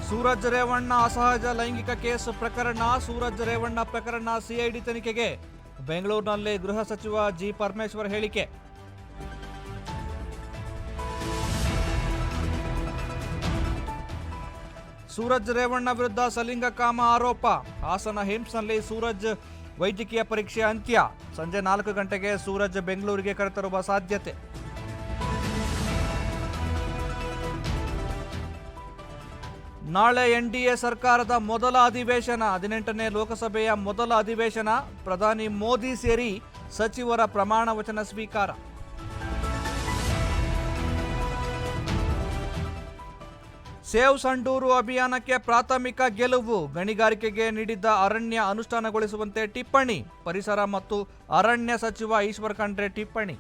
ಸೂರಜ್ ರೇವಣ್ಣ ಅಸಹಜ ಲೈಂಗಿಕ ಕೇಸ್ ಪ್ರಕರಣ. ಸೂರಜ್ ರೇವಣ್ಣ ಪ್ರಕರಣ ಸಿಐಡಿ ತನಿಖೆಗೆ. ಬೆಂಗಳೂರಿನಲ್ಲಿ ಗೃಹ ಸಚಿವ ಜಿ ಪರಮೇಶ್ವರ್ ಹೇಳಿಕೆ. ಸೂರಜ್ ರೇವಣ್ಣ ವಿರುದ್ಧ ಸಲಿಂಗಕಾಮ ಆರೋಪ. ಹಾಸನ ಹಿಮ್ಸ್ನಲ್ಲಿ ಸೂರಜ್ ವೈದ್ಯಕೀಯ ಪರೀಕ್ಷೆ ಅಂತ್ಯ. ಸಂಜೆ 4 ಗಂಟೆಗೆ ಸೂರಜ್ ಬೆಂಗಳೂರಿಗೆ ಕರೆತರುವ ಸಾಧ್ಯತೆ. ನಾಳೆ ಎನ್ಡಿಎ ಸರ್ಕಾರದ ಮೊದಲ ಅಧಿವೇಶನ. 18ನೇ ಲೋಕಸಭೆಯ ಮೊದಲ ಅಧಿವೇಶನ. ಪ್ರಧಾನಿ ಮೋದಿ ಸೇರಿ ಸಚಿವರ ಪ್ರಮಾಣ ವಚನ ಸ್ವೀಕಾರ. ಸೇವ್ ಸಂಡೂರು ಅಭಿಯಾನಕ್ಕೆ ಪ್ರಾಥಮಿಕ ಗೆಲುವು. ಗಣಿಗಾರಿಕೆಗೆ ನೀಡಿದ್ದ ಅರಣ್ಯ ಅನುಷ್ಠಾನಗೊಳಿಸುವಂತೆ ಟಿಪ್ಪಣಿ. ಪರಿಸರ ಮತ್ತು ಅರಣ್ಯ ಸಚಿವ ಈಶ್ವರ್ ಖಂಡ್ರೆ ಟಿಪ್ಪಣಿ.